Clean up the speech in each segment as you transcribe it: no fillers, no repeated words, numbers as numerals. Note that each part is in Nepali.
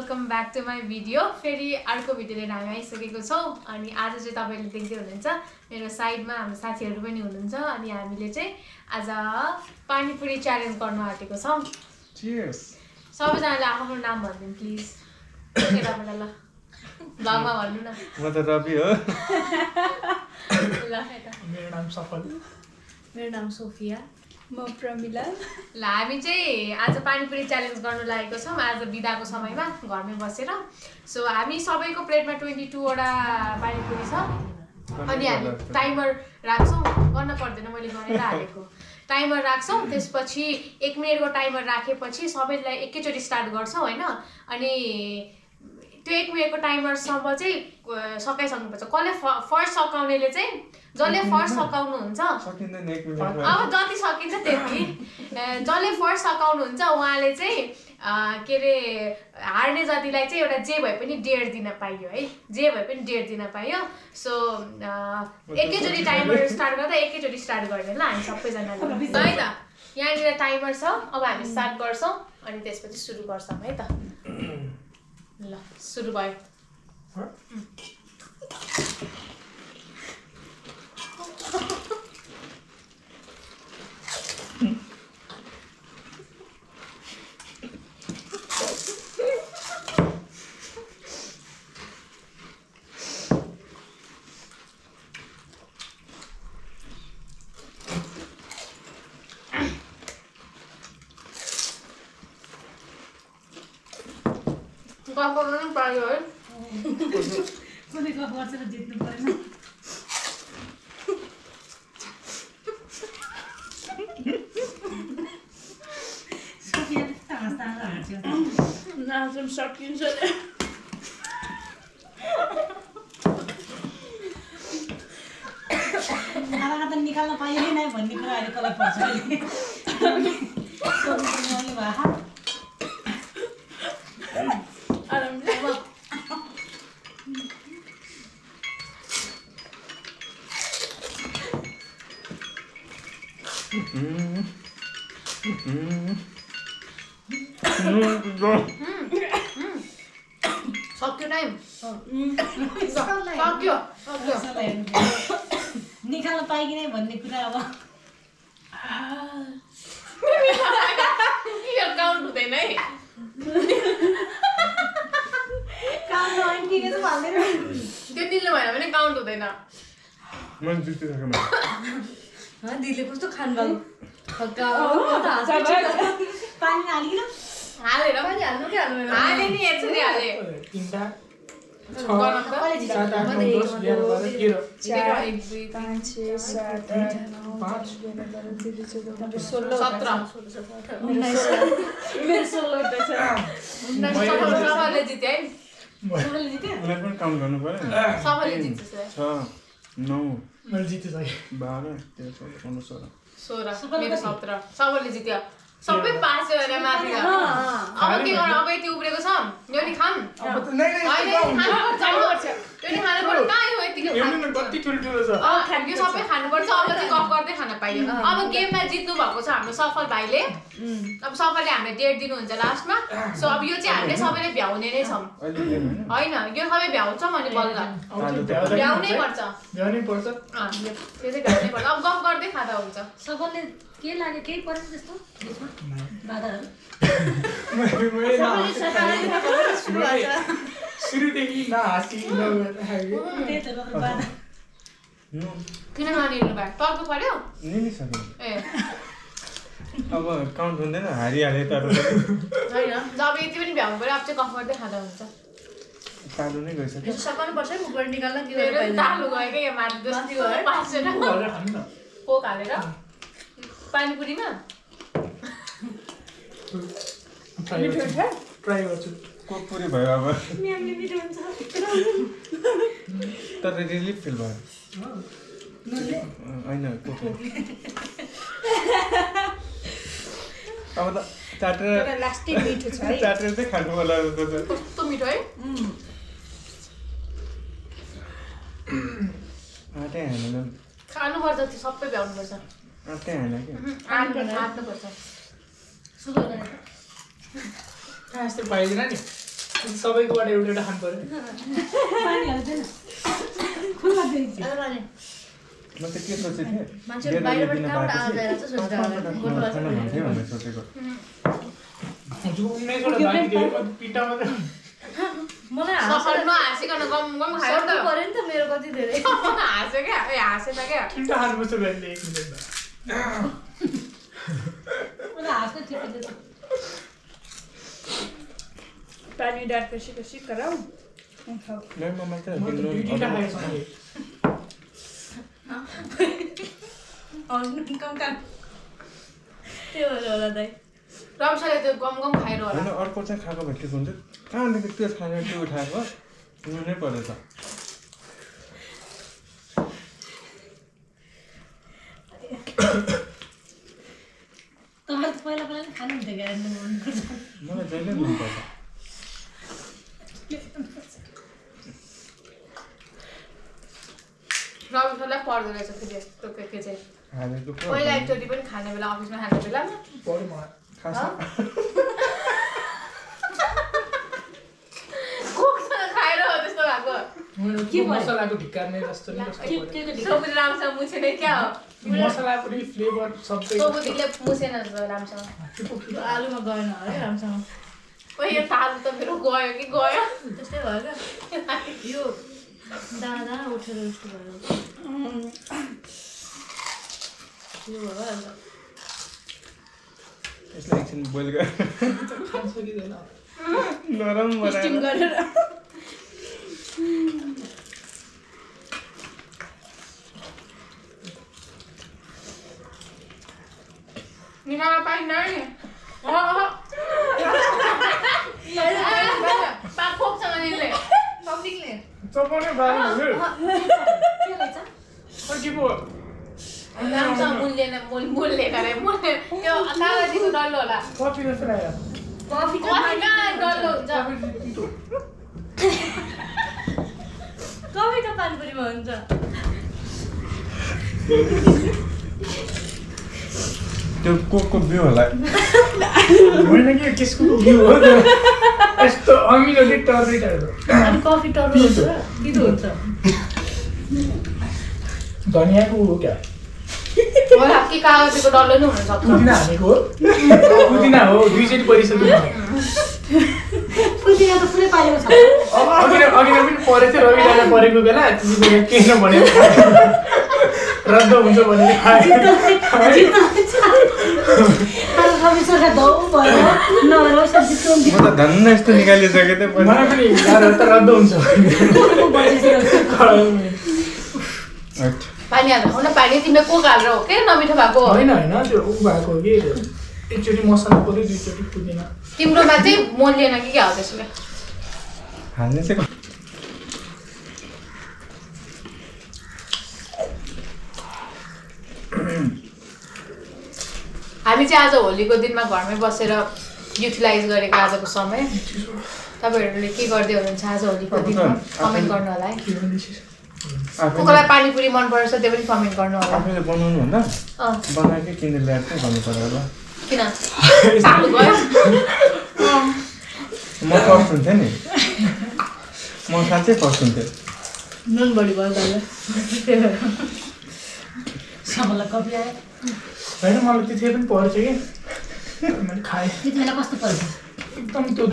Welcome back to my video. फेरि अर्को भिडियो लिएर हामी आइसकेको छौँ। अनि आज चाहिँ तपाईँले देख्दै हुनुहुन्छ मेरो साइडमा हाम्रो साथीहरू पनि हुनुहुन्छ। अनि हामीले चाहिँ आज पानीपुरी च्यालेन्ज गर्न आँटेको छौँ। सबैजनाले आफ्नो नाम भनिदिनु प्लिज। ल भ्लगमा भन्नु न। म त रवि हो। ल मेरो नाम सफल। मेरो नाम सोफिया। म प्रमिला। ल हामी चाहिँ आज पानीपुरी च्यालेन्ज गर्नु लागेको छौँ आज बिदाको समयमा घरमै बसेर। सो हामी सबैको प्लेटमा 22 वटा पानीपुरी छ। अनि हामी टाइमर राख्छौँ, गर्न पर्दैन मैले गरेर हालेको। टाइमर राख्छौँ, त्यसपछि 1 मिनटको टाइमर राखेपछि सबैलाई एकैचोटि स्टार्ट गर्छौँ होइन। अनि त्यो 1 मिनटको टाइमरसम्म चाहिँ सकाइसक्नुपर्छ। कसले फर्स्ट सकाउनेले चाहिँ जसले फर्स्ट सकाउनुहुन्छ अब जति सकिन्छ त्यति, जसले फर्स्ट सकाउनुहुन्छ उहाँले चाहिँ के अरे हार्ने जतिलाई चाहिँ एउटा जे भए पनि 1.5 दिन पाइयो है, जे भए पनि 1.5 दिन पाइयो। सो एकैचोटि टाइमर स्टार्ट गर्दा एकैचोटि स्टार्ट गर्ने ल हामी सबैजनाले है त। यहाँनिर टाइमर छ, अब हामी स्टार्ट गर्छौँ अनि त्यसपछि सुरु गर्छौँ है त। ल सुरु भयो। गफर्नु पर्यो है। कुनै गफ गर्छ र जित्नु पर्दैन। सोफियाले हाँस्दा हाँस्यो। नाच्नु सकिन्छ नि। आधा त निकाल्न पाइएन नै भन्ने कुरा अहिले कसलाई पर्छ अहिले। सोध्नु भए सक्यो टाइम सक्यो निकाल्न पाइकिन भन्ने कुरा अब काउन्ट हुँदैन है। काउन्ट अन्किने चाहिँ भन्दैन। त्यो दिनु भएन भने काउन्ट हुँदैन। दिदीले कस्तो खानुभयो पानी हालिकन हालेर पानी हाल्नु कि हाल्नु हाले नि यसरी हाले। 3 टा कसले जित्छ? 7 8 9 10 11 12 4 5 6 7 8 9 5 16 17 मेरो 16 वटा छ। सबैले जित्यो है। सबैले जित्यो? उसलाई पनि काउन्ट गर्नु पर्यो। सबैले जित्छ 6 9 मैले जितिसकेँ। 12 13 14 15 16 मेरो 17 सबैले जित्यो। सबै पास गरेर माथि गयो। अब के गर्नु? अब यति उब्रेको छ यो नि खाम। अब त नै खानुपर्छ यो नि खानुपर्छ। कहाँ यो यतिको एउटै न कति ठुलो छ। यो सबै खानुपर्छ। अब चाहिँ गफ गर्दै खान पाइयो। अब गेममा जित्नु भएको छ हाम्रो सफल भाइले। अब सफलले हामीले 1.5 दिनुहुन्छ लास्टमा। सो अब यो चाहिँ हामीले सबैले भ्याउने नै छौँ होइन। यो सबै भ्याउँछौँ अनि बल्ल भ्याउनै पर्छ। भ्याउनै पर्छ। त्यो चाहिँ भ्याउनै पर्छ। अब गफ गर्दै खाँदा हुन्छ। सबैले के लाग्यो? केही परेन त्यस्तो बिचमा बाधाहरू? सुरुदेखि नहाँसी नगर्दाखेरि त्यही त गर्नु बाधा। किन नलिनु भयो? टर्को पर्यो निलिसक्यो। ए अब काउन्ट हुँदैन, हारिहाले तर होइन। जब यति पनि भ्याउनु पर्यो। अब चाहिँ गफ गर्दै खाँदा हुन्छ। तालु नै गइसक्यो। सकाउनु पर्छ है मुखबाट निकाल्न के मेरो गर्नु तालु गयो क्या यहाँ माथि जस्तो है? पासेर गरेर खानु न। कोक हालेर पानीपुरीमा ट्राई गर्छु। कोकपुरी भयो अब। म्यामले मिठो हुन्छ। तर रिलिफ फिल भयो होइन कोक। अब त चाटेर लास्टै मिठो छ है। चाटेर चाहिँ खानु होला। कस्तो मिठो है। आँटै हालेन। खानुपर्छ त्यो सबै भ्याउनुपर्छ। आँटै हालेन क्या। आँट्नुपर्छ। सुगर गरेर यस्तो पाइदैन नि। सबैकोबाट एउटा एउटा खानु पर्यो पानी हाल्दैन खुल्ला दिन्छ म त के सोचेको थिएँ मान्छेहरु बाहिरबाट कहाँबाट आवाज आइरहेको छ सोचिरहेको भनेर सोचेको जो 19 वटा बाँकी थियो पिटामा त मलाई सफलमा हाँसिकन गम गम खायो नि त पर्यो नि त मेरो कति धेरै हाँस्यो क्या हाँसेन क्या ठुल्टा खानुपर्छ मैले 1 मिनेटमा मलाई हाँस्न ठिक छ पानी डाट कसी कराऊ खाऊ मेरोमा मात्र म त दुईटा खाएछु कम त्यो भएर होला दाइ रम्साले त्यो गम गम खाएर होला होइन अर्को चाहिँ खाएको भए ठिक हुन्थ्यो कहाँदेखि त्यो खाने त्यो उठाएको नुनै परेछ तपाईँ त पहिला पहिला खानुहुन्थ्यो क्या मलाई जहिले मनपर्छ रम्सालाई पर्दो रहेछ फेरि यस्तो के चाहिँ हालेको पो पहिला एकचोटि पनि खाने बेला अफिसमा खाने बेलामा पऱ्यो मलाई खास कोकसँग खाएर हो त्यस्तो भएको के मसलाको ढिक्का नै जस्तो नि कस्तो पऱ्यो सोबुदी राम्रोसँग मुछेन क्या हो मसलाको नि फ्लेभर सबै सोबुदीले मुछेन राम्रोसँग आलुमा गएन अरे राम्रोसँग ओइ यो तालु त मेरो गयो कि गयो त्यस्तै भयो क्या यो दाना दाना उठेर उठ्नु भयो यो भयो अन्त यसलाई एकछिन बोइल गरेर खान सकिँदैन नरम स्टिम बनाएर गरेर निकाल्न पाइन्न नि खोक्सँग निस्ले पब्लिकले चपाउने बारे भयो के रहेछ के पो राम्रोसँग मूल्य गरे मूल्य त्यो कागजीको डल्लो होला कफी जस्तो लाग्यो कफी कफी कहाँ डल्लो हुन्छ कफी त पानीपुरीमा हुन्छ त्यो कोकको बिउ होला होइन कि त्यसको बिउ हो यस्तो अमिलो कि टर्री टाइपको अनि कफी टर्रो हुन्छ तितो हुन्छ धनियाँको हो क्या होला कि कागजीको डल्लो नै हुनसक्छ पुदिना हालेको हो पुदिना हो दुईचोटि परिसक्यो पुदिना त पुरै पालेको छ अघि पनि परेको थियो रवि दादा परेको बेला त्यति केही नभने रद्द हुन्छ भनेर म त धन्न यस्तो निकालिसकेको थिएँ मलाई पनि गाह्रो त रद्द हुन्छ पानी हाल्नु हो न पानी तिमीले कोक हालेर हो के नमिठो भएको होइन त्यो ऊ भएको हो कि एकचोटि मसला पऱ्यो दुईचोटि पुदिना तिम्रोमा चाहिँ मोलिएन कि क्या हो त्यसले हाल्ने चाहिँ हामी चाहिँ आज होलीको दिनमा घरमै बसेर युटिलाइज गरेको आजको समय तपाईँहरूले के गर्दै हुनुहुन्छ आज होलीको दिनमा कमेन्ट गर्नु होला है कसलाई पानीपुरी मन पर्छ त्यो पनि कमेन्ट गर्नु होला आफैले बनाउनु भन्दा बनाएकै किनेर ल्याएर चाहिँ गर्नु पर्यो होला किन सालु गयो म फर्स्ट हुन्थेँ नि म साँच्चै फर्स्ट हुन्थेँ नुन बढी भयो दाइले सबैलाई कफी आयो होइन मलाई त्यो पनि परेछ कि मैले खाएँ त्यति बेला कस्तो पर्छ एकदम त्यो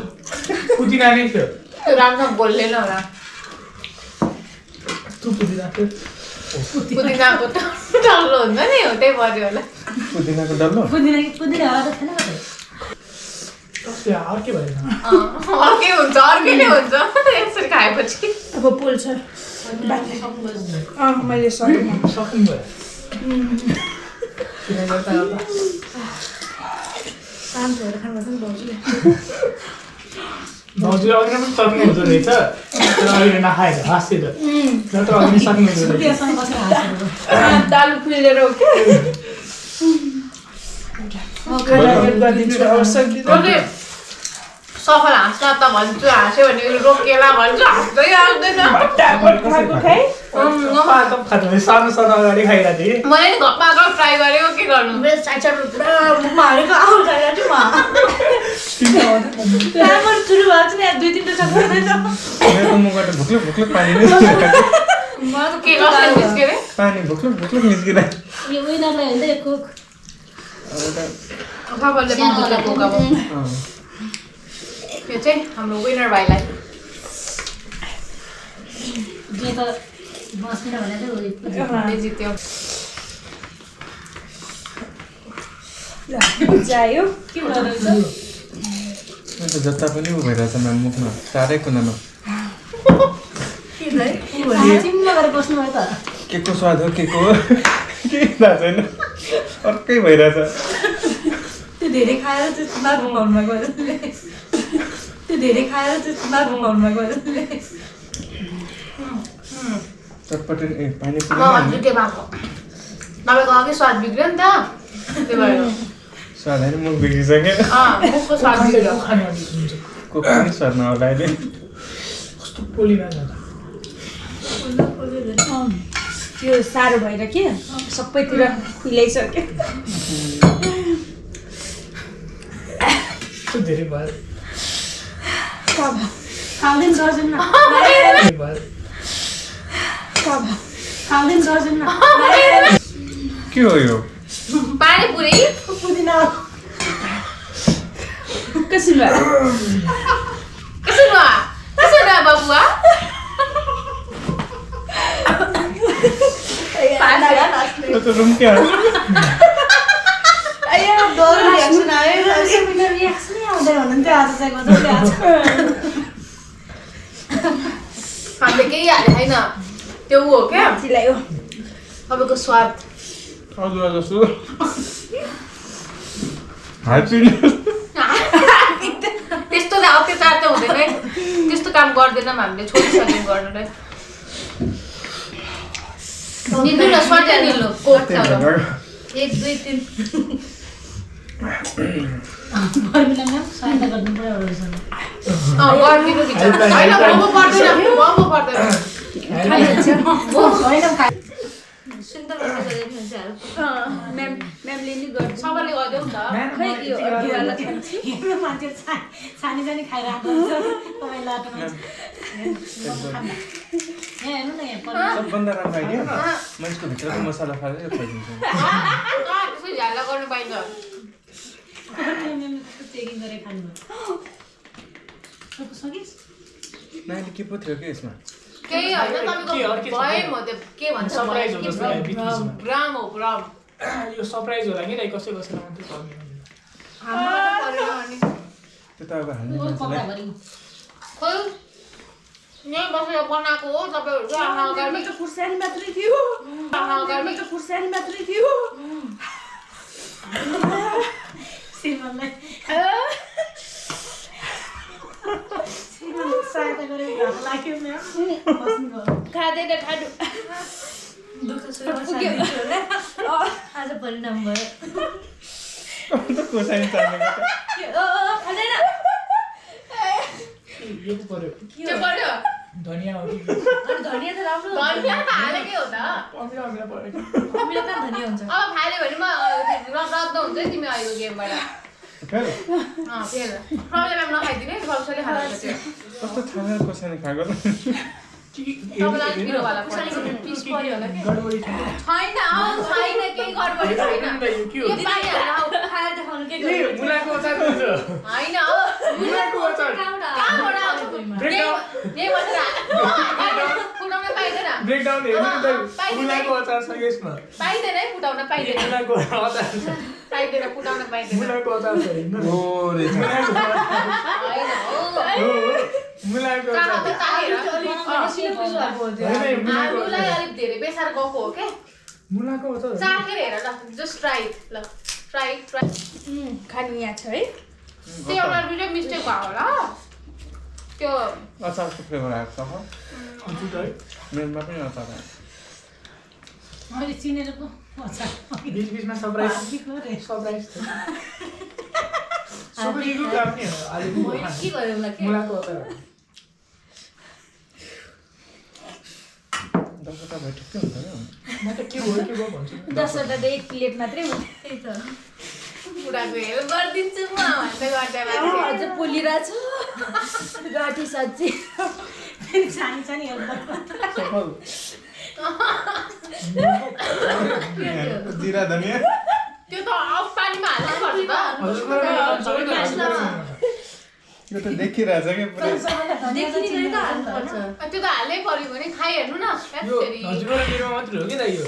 पुदिना नै थियो त्यो राम्रोसँग बोल्दैन होला त्यो पुदिना थियो पुदिनाको डल्लो हुन्छ नि हो त्यही पर्यो होला पुदिनाको डल्लो पुदिना होला त छैन कतै त्यो अर्कै भएन अर्कै हुन्छ अर्कै नै हुन्छ यसरी खाएपछि अब पोल्छ मैले सकेँ सक्नु भयो शान्त भएर खानुपर्छ नि भाउजूले भाउजूले अघि पनि सक्नुहुन्छ रहेछ तर अहिले नखाएर हाँस्यो त नत्र अघि सक्नुहुन्छ रहेछ त्यहाँसँग बसेर हाँसेको दालु खुलेर हो कि सफल हाँस्न त भन्छु हाँस्यो भने रोकेला भन्छु हाँस्दै हाँस्दैन सानो सानो अगाडि खाइरहेको थिएँ मैले नि घप्पा ट्राई गरेको के गर्नु मेरो साइड पुरा मुखमा हालेको आउँछ आइरहेको छु त्यहाँबाट सुरु भएको छ नि 2-3 टा सक्दैन मेरो मुखबाट भुक्लुक भुक्लुक पानी निस्किरहेको मलाई के कसरी निस्क्यो रे पानी भुक्लुक भुक्लुक निस्किरहेको यो विनरलाई हेर्दै कोक खबरले पाउँछ कोका यो चाहिँ हाम्रो विनर भाइलाई जे त बस्दैन भने त जित्यो जायो के गर्नुहुन्छ जता पनि उ भइरहेछ म्याम मुखमा चारै कुनामा चिम्म गरेर बस्नु भयो त के को स्वाद हो के थाहा छैन अर्कै भइरहेछ त्यो धेरै खाएर त्यस्तो माथि फलमा गयो त्यो धेरै खाएर त्यस्तो माथि फलमा गयो चटपटे पानी के भएको तपाईँको अघि स्वाद बिग्रियो नि त त्यही भएर स्वाद होइन मुख बिग्रिसक्यो मुखको स्वाद बिग्रियो को पनि स्वाद नहोला अहिले कस्तो पोलिरहेको त्यो साह्रो भएर के सबैतिर खुइलाइसक्यो धेरै भयो खाँदैन गर्छन् न खाँदैन गर्छन् न के हो यो पानीपुरी पुदिना कसरी भयो कसो न बाबुआ यो त रुम क्या रियाक्सन आयो मेरो रियाक्सनै आउँदैन हुनुहुन्थ्यो आज चाहिँ गजबले आज हामीले केही हाले छैन त्यो ऊ हो क्या चिलायो तपाईँको स्वाद अदुवा जस्तो हाइपिन त्यस्तो त अत्याचार त हुँदैन है त्यस्तो काम गर्दैनौँ हामीले छोडिसक्यौँ गर्नुलाई निल्नु न स्वाट्या निल्नु कोक छ 1 2 3 गर्मीमा सहायता गर्नु पर्यो रहेछ गर्मीको भित्र होइन मोमो पर्दैन सुन्दर म्यामले नि गर्छ सबैले गरिदेऊ नि त खै यो अघिवाला खान्छु यो मान्छे छानी जानी खाइरहेको हुन्छ तपाईँ लाटो मान्छे हेर्नु न यहाँ सबभन्दा राम्रो आइडिया मान्छेको भित्रको मसला फालेर खाइदिन्छ त्यसै झ्याला गर्नु पाइन्छ चेकिङ गरेर खानुभयो सकिस् नानीले के पो थियो कि यसमा केही होइन तपाईँको भए म त्यो के भन्छ सरप्राइज हो जस्तो लाग्यो बिचमा ब्राम हो ब्राम यो सरप्राइज होला कि कसै कसैलाई मात्रै पर्ने त्यो त अब हाल्ने कपडा मान्छेलाई भरि खोइ यहीँ बसेर बनाएको हो तपाईँहरूको आमा अगाडि त फुर्सानी मात्रै थियो आमा अगाडि त फुर्सानी मात्रै थियो श्रीमानलाई सहायता गरेर घाम लाग्यो म्याम बस्नुभयो खाँदैन खानु दुःख सुख आज परिणाम भयो त खोर्सानी चाल्ने खाँदैन यो पो पर्यो के पर्यो धनियाँ हो कि अनि धनियाँ त राम्रो धनियाँ त हालेकै हो त अमिलो अमिलो पर्यो कि अमिलो कहाँ धनियाँ हुन्छ अब फाल्यो भने म रद्द हुन्छ है तिमी अहिले गेमबाट फेरि फेर प्रब्लम नखाइदिनु है सबैले खानु त्यो कस्तो छानेर खोर्सानी खाएको त तपाईँलाई अलिक पिरोवाला पर्छ पिस पर्यो होला कि गडबडी छ छैन छैन केही गडबडी छैन यो पाइहाल्छ खाएर देखाउनु के ए मुलाको अचार हुन्छ होइन मुलाको अचार कहाँबाट आउँछ फुटाउन पाइँदैन ब्रेकडाउन हेर्नु नि त मुलाको अचार छ यसमा पाइँदैन है फुटाउन पाइँदैन मुलाको अचार छ पाइँदैन फुटाउन पाइँदैन मुलाको अचार छ हेर्नु ओ रे होइन हो मुलाको कहाँ अचार त आलुलाई अलिक धेरै बेसार गएको हो क्या मुलाको अचार चाखेर हेर ल जस्ट ट्राई ल ट्राई खानु यहाँ छ है त्यो एउटा दुइटै मिस्टेक भयो होला त्यो अचारको फ्लेभर आएको छ हुन्छ त है मेरोमा पनि अचार आयो मैले चिनेर पो अच्छा बिचबिचमा सरप्राइज सरप्राइज सबैको काम नि हो अहिले के गर्यो होला के मुलाको अचार 10वटा भए ठिकै हुन्छ नि म त के भयो भन्छु 10वटा त 1 प्लेट मात्रै हो त्यही त बुढाको हेल्प गरिदिन्छु म भन्दै गर्दा अझ पोलिरहेछ गाठी सब्जी सानी सानी सफल जिरा धनिया त्यो त अफ पानीमा हाल्नु पर्छ त यो त देखिरहेछ के पुरै देखिने त हाल्नुपर्छ त्यो त हालै पर्यो भने खाइहेर्नु न यो हजुरको र मेरोमा मात्रै हो कि दाइ यो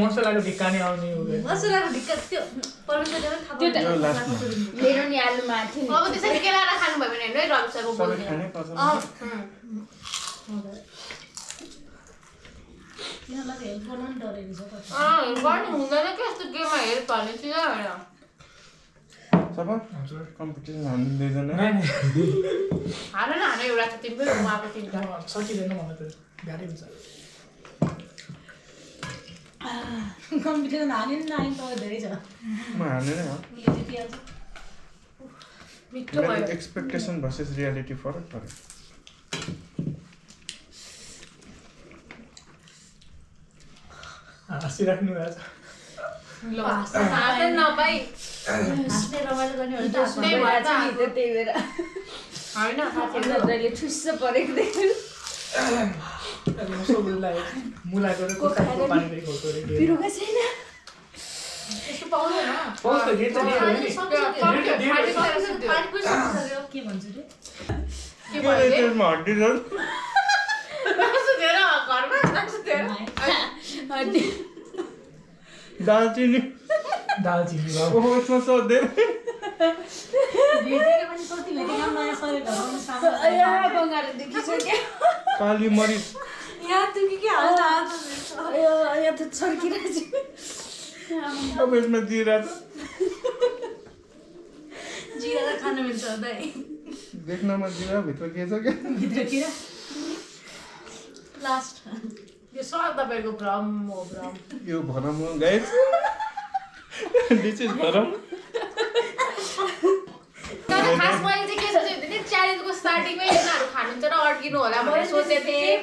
मसलाको ढिक्का नै आउने हो मसलाको ढिक्का त्यो परमेश्वरले थाहा त्यो त यो लास्टमा मेरो नि आलुमा थियो नि अब त्यसरी केलाएर खानुभयो भने होइन रवि सरको सबै बोल्ने खानै पर्छ तिनीहरूलाई हेल्प गर्न नि डरेको छ गर्नु हुँदैन कि यस्तो गेममा हेल्प हाल्ने चिज होइन सफल कम्पिटिसन हामी दुईजना हाल न हाल एउटा छ तिमीकै रुममा आएको तिनवटा सकिँदैन मलाई त गाह्रै हुन्छ कम्पिटिसन हाल्यो नि नानी त धेरै छ म हार्ने नै हो उसले जितिहाल्छ मिठो भयो एक्सपेक्टेसन भर्सेस रियालिटी फरक पऱ्यो हाँसिराख्नु भएको छ ल हात नपाई हाँस्ने रमाइलो गर्ने त्यही भएर त त्यही भएर होइन साथीहरूले ठुस्स परेको देख्नु मुलाको र कुखुराको पानी पनि खोल्को रे पिरुगा छैन यस्तो पाउँदैन पाउँछ गेट त दिएर हो नि पानीपुरी सक्यो के भन्छु रे के भयो त्यसमा हड्डी छ नसुतेर घरमा नसुतेर दालचिनी दालचिनी भयो ओहो यसमा सोध्दै भेटेर पनि कति भेटेर नयाँ शरीर हराउनु सामने बङ्गाल देखिसक्यो काली मरिच यहाँ त के हाल्छ यहाँ त छर्किरहेको अब यसमा जिरा छ जिरा त खानु मिल्छ दाइ देख्नमा जिरा भित्र के छ क्या भित्रतिर लास्ट यो सब तपाईँको भ्रम हो भ्रम यो भरम हो गाइस दिस इज भरम तर खास मैले चाहिँ के सोचेको थिएँ च्यालेन्जको स्टार्टिङमै यिनीहरू खानुहुन्छ र अड्किनु होला भनेर सोचेको थिएँ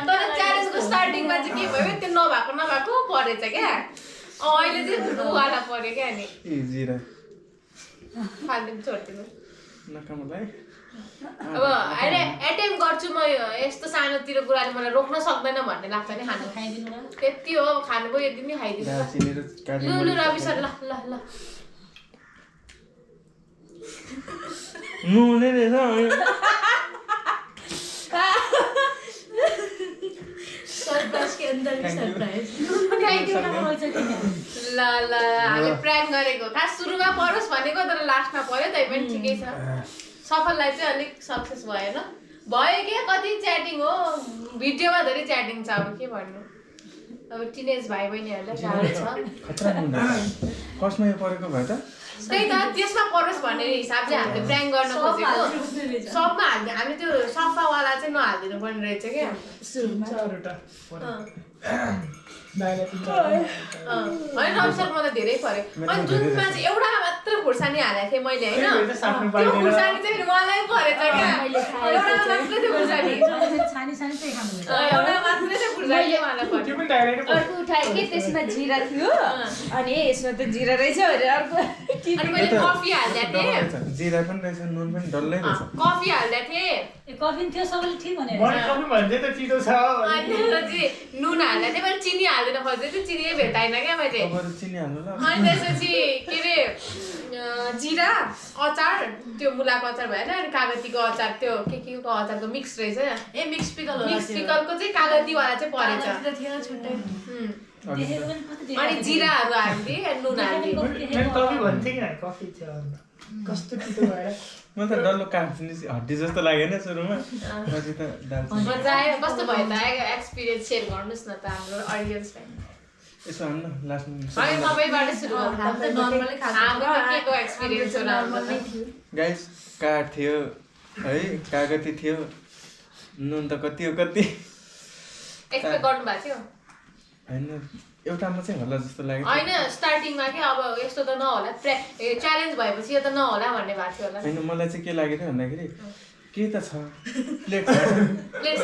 तर च्यालेन्जको स्टार्टिङमा चाहिँ के भयो त्यो नभएको परेछ क्या अहिले चाहिँ दुवाला पऱ्यो क्या नि ए जिरा फालिदिनु छोडिदिनु नकामलाई अब होइन एटेम्प गर्छु म यस्तो सानोतिर कुराले मलाई रोक्न सक्दैन भन्ने लाग्छ नि खानु खाइदिनु ल त्यति हो खानुभयो यति नै खाइदिनु दालचिनी र काली लु लु रवि सर ल ल ल नुने रहेछ सरप्राइज के अंदर भी सरप्राइज ल ल हामी प्र्याङ्क गरेको खास सुरुमा परोस् भनेको तर लास्टमा पर्यो तै पनि ठिकै छ सफललाई चाहिँ अलिक सक्सेस भएन भयो के कति च्याटिङ हो भिडियोमा धेरै च्याटिङ छ अब के भन्नु अब टिनेज भाइ बहिनीहरूलाई गाह्रो छ खतरा नुन फर्स्टमा यो परेको भए त त्यही त त्यसमा परोस् भन्ने हिसाबले हामीले प्र्याङ्क गर्न खोजेको सबमा हाल्दै हामीले त्यो सफावाला चाहिँ नहालिदिनु पर्ने रहेछ क्या चारवटा होइन अवसर म त धेरै पऱ्यो अनि जुनमा चाहिँ एउटा मात्र खुर्सानी हालेको थिएँ मैले होइन त्यो खुर्सानी चाहिँ मलाई परेछ क्या एउटा मात्रै थियो खुर्सानी छानी छानी चाहिँ खानु एउटा मात्रै चाहिँ खुर्सानी मलाई त्यो पऱ्यो पनि डाइरेक्ट अर्को उठाएँ कि त्यसमा जिरा थियो अनि यसमा त जिरा रहेछ भनेर अर्को अनि मैले कफी हाल्दा थिएँ जिरा पनि रहेछ नुन पनि डल्लै रहेछ कफी हाल्दा थिएँ कफी थियो सबैले ठिक भनेर मैले कफी भन्दै त चितो छ अनि त्यसपछि नुन हाल्दा थिएँ मैले चिनी हाल्दैन खोज्दै थियो चिनी भेटाइन क्या मैले अब चिनी हाल्नु ल अनि त्यसपछि के अरे जिरा अचार त्यो मुलाको अचार भएन अनि कागतीको अचार त्यो के को अचारको मिक्स रहेछ ए मिक्स पिकल मिक्स पिकलको चाहिँ कागतीवाला चाहिँ परेछ थियो छुट्टै देखेको पनि कति अनि जिराहरू हालिदिएँ अनि नुन हालिदिएँ मैले कफी भन्थेँ कि कफी थियो कस्तो चितो भएर म त डल्लो काट्ने हड्डी जस्तो लागेन सुरुमा पछि त दालचिनी मजा आयो कस्तो भयो त एक्सपिरियन्स सेयर गर्नुहोस् न त हाम्रो अडियन्सलाई यसो हाल्नु लास्टमा होइन तपाईँबाट सुरु गर्नु हामी त नर्मली हाम्रो त के को एक्सपिरियन्स हो नर्मलै थियो गाइस काठ थियो है कागती थियो नुन त कति हो कति एक्सपेक्ट गर्नु भएको थियो होइन एउटामा चाहिँ होला जस्तो लाग्यो होइन स्टार्टिङमा के अब यस्तो त नहोला च्यालेन्ज भएपछि यो त नहोला भन्ने भएको थियो होला होइन मलाई चाहिँ के लागेको थियो भन्दाखेरि के त छ प्लेट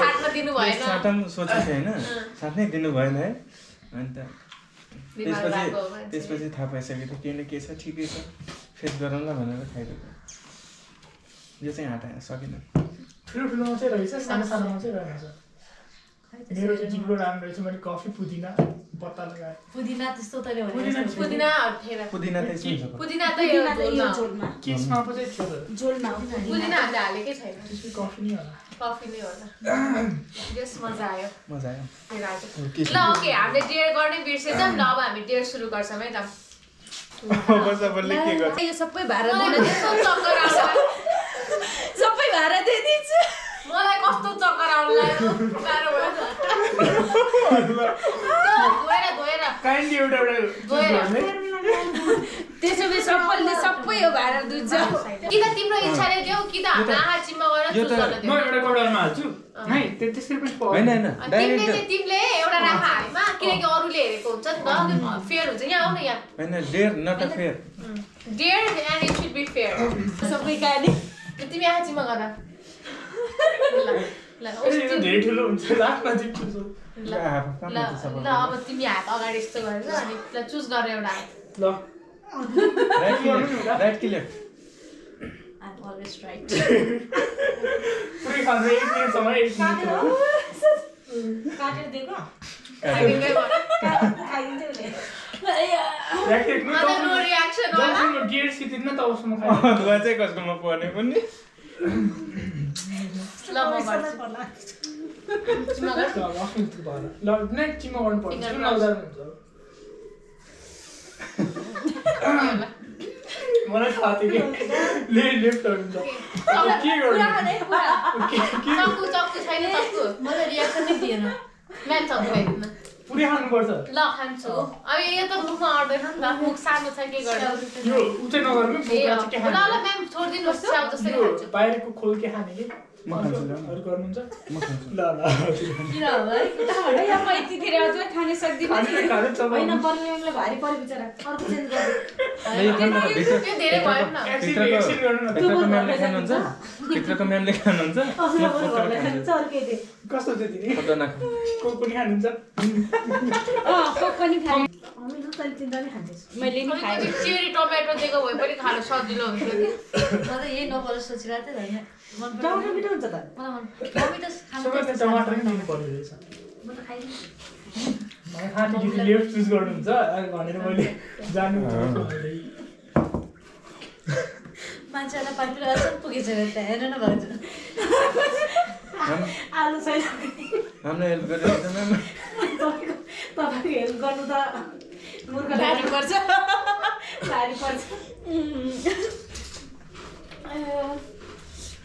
साट्न दिनु भएन साटन सोचेको थिएँ होइन साट्नै दिनु भएन है अन्त त्यसपछि थाहा पाइसकेको थियो के न के छ ठिकै छ फेस गरौँला भनेर खाइदिएको यो चाहिँ आँटा सकिन ठुलोमा चाहिँ रहेछ सानोमा चाहिँ रहेछ मेरो चाहिँ जिब्रो राम्रो रहेछ मैले कफी पुदिना पत्ता लगाएँ पुदिना त्यस्तो तले पुदिना पुदिना त यसमा छ पुदिना त यो झोलमा केसमा पो चाहिँ थियो झोलमा पुदिना हामीले हालेकै छैन त्यसपछि कफी नै होला कफी नै होला यस मजा आयो ल मजा आयो ओके हामीले डेयर गर्नै बिर्सेछौँ ल अब हामी डेयर सुरु गर्छौँ है त सबैले के गर्छ यो सबै भाडा कस्तो चक्कर आउँछ सबै भाडा दिइदिन्छु मलाई कस्तो चक्कर आउनु लाग्यो गाह्रो भयो धोएर काइन्डली एउटा त्यसो भए सबै यो भाडा दुन्छ कि त तिम्रो इच्छाले देऊ कि त हाम्रो आँखा चिम्मा गरेर चुज गर्न म एउटा कौडामा हाल्छु है त्यसरी पनि होइन तिमीले एउटा राख हाइमा किनकि अरूले हेरेको हुन्छ नि त फेयर हुन्छ यहाँ आउन यहाँ होइन dare not a fair dare and it should be fair सबै काने तिमी आँखा चिम्मा गर धेरै ठुलो हुन्छ लास्टमा चाहिँ ठुलो ल अब तिमी हात अगाडि यस्तो गरेर अनि चुज गरेर एउटा ल राइट कि लेफ्ट I'm always right. पुरै खानु 1 मिनेटसम्म 1 मिनेट हो काटेर दिएको खाइदिँदै गर खाइदिन्छु नि मलाई नो रियाक्सन होला जसमा गियर सिटिन्न तबसम्म खाइ दुवा चाहिँ कसकोमा पर्ने पनि ल म गर्छु चिम्मा गर ल नेक्स्ट चिम्मा गर्नु पर्छ सुन नजानु हुन्छ मलाई थाहा थियो कि लेफ्ट हुन्छ के गर्नु चक्कु छैन चक्कु मलाई रियाक्सन नै दिएन म्याम चक्कु खाइदिनु पुरै खानुपर्छ ल खान्छु अब यो त मुखमा अट्दैन नि त मुख सानो छ के गर्नु यो उतै नगर्नु ए ल ल म्याम छोडिदिनुहोस् स्याउ जस्तै खान्छु बाहिरको खोल के खाने कि म खान्छु ल अरु गर्नुहुन्छ म खान्छु ल किन होला है यहाँ म यतिखेर अझै खाने सक्दिनँ होइन बर्मिङले भारी पऱ्यो बिचरा अर्को चेन्ज गर्नु त्यो धेरै भयो न एक्सन गर्नु न भित्रको म्यामले खानुहुन्छ भित्रको म्यामले खानुहुन्छ कस्तो थियो दिदी खतरनाक को पनि खानुहुन्छ कोक पनि खाने अमिलो तैँले चिन्ता नै खान्छस् मैले नि खाएँ चेरी टमेटो दिएको भए पनि खानु सजिलो हुन्थ्यो कि म त यही नपरोस् सोचिरहेको थिएँ होइन टमाटर मिठो हुन्छ त मलाई मन मम्मी त खानु सबैले टमाटर पनि दिनु पर्ने रहेछ म त खाइदिन्छु मलाई थाहा थियो कि लेफ्ट चुज गर्नुहुन्छ भनेर मैले जानु मान्छेहरूलाई पाइपुर अझै पुगेछ त्यहाँ हेर न भन्छु आलु छैन हामीलाई हेल्प गरिदिन्छ म्याम तपाईँको हेल्प गर्नु त मूर्ख लानु पर्छ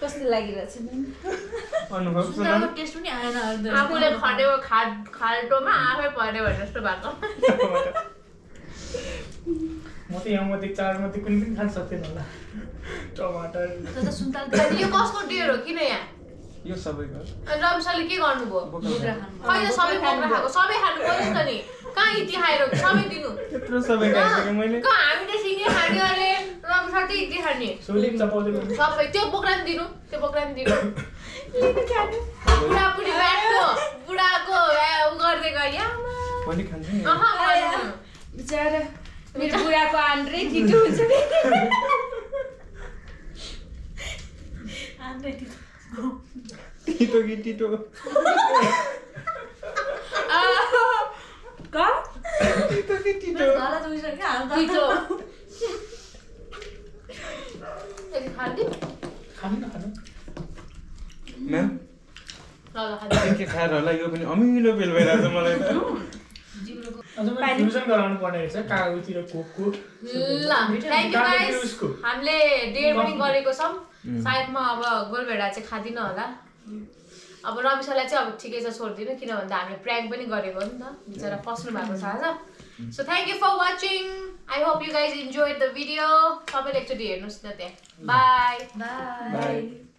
कस्तो लागिरहेछ अनुभव सुनाउनु टेस्ट पनि आएन आफूले खनेको खाल्टोमा आफै पर्यो भने जस्तो भएको म त यहाँ मध्ये 4 मध्ये कुनै पनि खान सक्दैन होला टमाटर त सुन्तल यो कसको डियर हो किन यहाँ यो सबैको रमसाले के गर्नुभयो बोक्रा खानु खैर सबै बोक्रा खाएको सबै खानु पर्छ नि त कहाँ इति खाएर सबै दिनु त्यत्रो सबै खाइसकेँ मैले कहाँ हामीले सिँगै खाने अरे रमसा चाहिँ इति खाने सोले चपाउँदै सबै त्यो बोक्रा नि दिनु बुढा बुढी ब्याट्नु बुढाको उ गर्दै गयो पनि खान्छ नि बिचारा मेरो बुढाको आन्द्रै ठिटो हुन्छ नि आन्द्रै टिटो कि टिटो टिटो कि टिटो गला दुइसक्यो हाल त टिटो यदि खान्थ्यो खानु न खानु म्याम ल खान्थ्यो के खाएर होला यो पनि अमिलो बेल भइरहेछ मलाई त अझ मैले फ्युजन गराउनु पर्ने रहेछ कागजतिर कोकको ल थ्याङ्क यू गाइस हामीले डेयर पनि गरेको छौँ सायद म अब गोलभेडा चाहिँ खादिनँ होला अब रमिसालाई चाहिँ अब ठिकै छ छोड्दिनँ किन भन्दा हामीले प्र्याङ्क पनि गरेको हो नि त बिचरा फस्नु भएको छ आज so thank you for watching I hope you guys enjoyed the video सबैले एकचोटि हेर्नुहोस् न त्यहाँ बाई बाई